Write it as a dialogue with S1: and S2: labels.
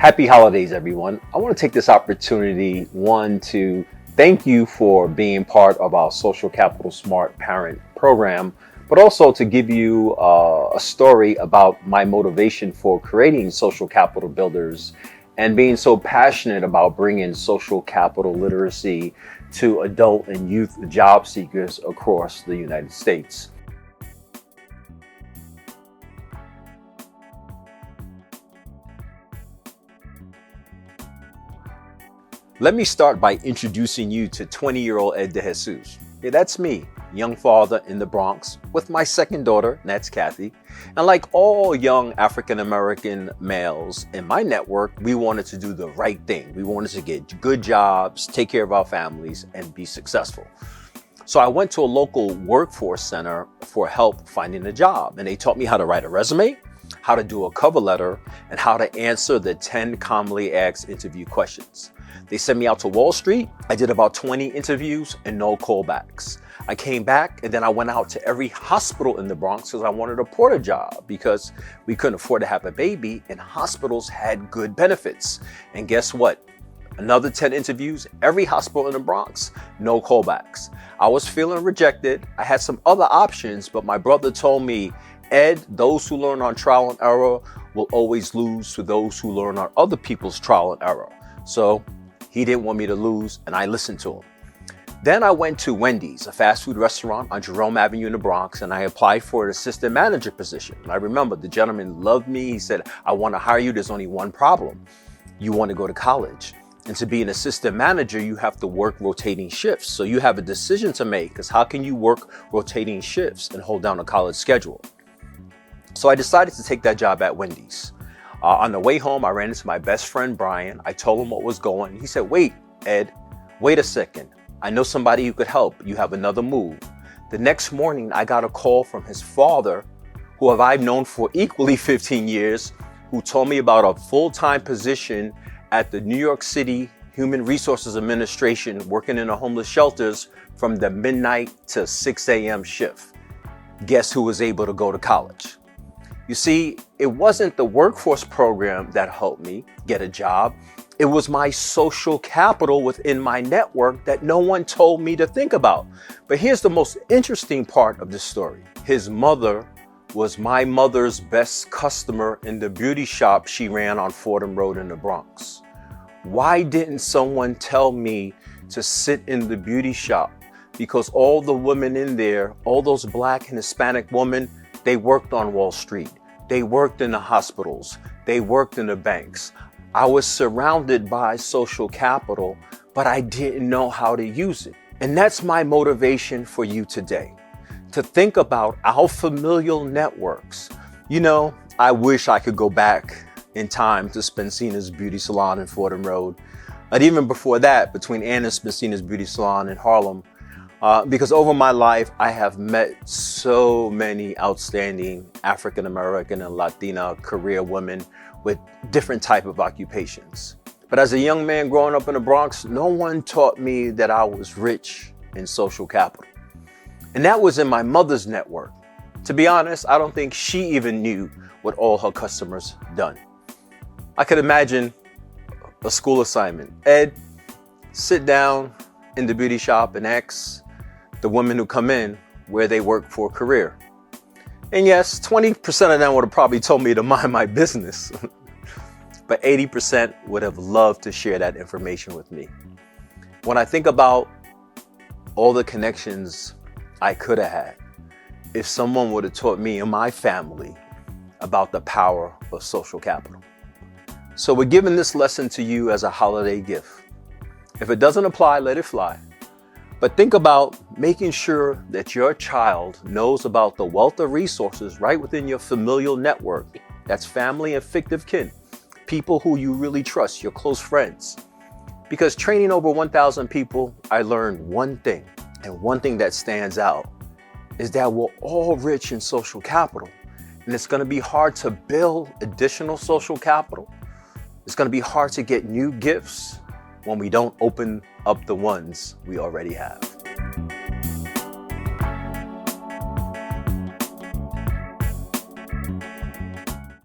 S1: Happy holidays, everyone. I want to take this opportunity, one, to thank you for being part of our Social Capital Smart Parent program, but also to give you a story about my motivation for creating social capital builders and being so passionate about bringing social capital literacy to adult and youth job seekers across the United States. Let me start by introducing you to 20-year-old Ed DeJesus. Yeah, that's me, young father in the Bronx with my second daughter, and that's Kathy. And like all young African-American males in my network, we wanted to do the right thing. We wanted to get good jobs, take care of our families, and be successful. So I went to a local workforce center for help finding a job, and they taught me how to write a resume, how to do a cover letter, and how to answer the 10 commonly asked interview questions. They sent me out to Wall Street. I did about 20 interviews and no callbacks. I came back and then I went out to every hospital in the Bronx because I wanted a porter job because we couldn't afford to have a baby and hospitals had good benefits. And guess what? Another 10 interviews, every hospital in the Bronx, no callbacks. I was feeling rejected. I had some other options, but my brother told me, Ed, those who learn on trial and error will always lose to those who learn on other people's trial and error. So he didn't want me to lose, and I listened to him. Then I went to Wendy's, a fast food restaurant on Jerome Avenue in the Bronx, and I applied for an assistant manager position. And I remember the gentleman loved me. He said, I want to hire you. There's only one problem. You want to go to college. And to be an assistant manager, you have to work rotating shifts. So you have a decision to make, because how can you work rotating shifts and hold down a college schedule? So I decided to take that job at Wendy's. On the way home, I ran into my best friend, Brian. I told him what was going. He said, wait, Ed, wait a second. I know somebody who could help. You have another move. The next morning, I got a call from his father, who I've known for equally 15 years, who told me about a full-time position at the New York City Human Resources Administration, working in the homeless shelters from the midnight to 6 a.m. shift. Guess who was able to go to college? You see, it wasn't the workforce program that helped me get a job. It was my social capital within my network that no one told me to think about. But here's the most interesting part of this story. His mother was my mother's best customer in the beauty shop she ran on Fordham Road in the Bronx. Why didn't someone tell me to sit in the beauty shop? Because all the women in there, all those Black and Hispanic women, they worked on Wall Street. They worked in the hospitals. They worked in the banks. I was surrounded by social capital, but I didn't know how to use it. And that's my motivation for you today, to think about our familial networks. You know, I wish I could go back in time to Spencina's Beauty Salon in Fordham Road. But even before that, between Ann and Spencina's Beauty Salon in Harlem, because over my life, I have met so many outstanding African-American and Latina career women with different type of occupations. But as a young man growing up in the Bronx, no one taught me that I was rich in social capital. And that was in my mother's network. To be honest, I don't think she even knew what all her customers done. I could imagine a school assignment. Ed, sit down in the beauty shop and ask the women who come in where they work for a career. And yes, 20% of them would have probably told me to mind my business, but 80% would have loved to share that information with me. When I think about all the connections I could have had, if someone would have taught me and my family about the power of social capital. So we're giving this lesson to you as a holiday gift. If it doesn't apply, let it fly. But think about making sure that your child knows about the wealth of resources right within your familial network. That's family and fictive kin, people who you really trust, your close friends. Because training over 1,000 people, I learned one thing, and one thing that stands out is that we're all rich in social capital. And it's going to be hard to build additional social capital. It's going to be hard to get new gifts when we don't open up the ones we already have.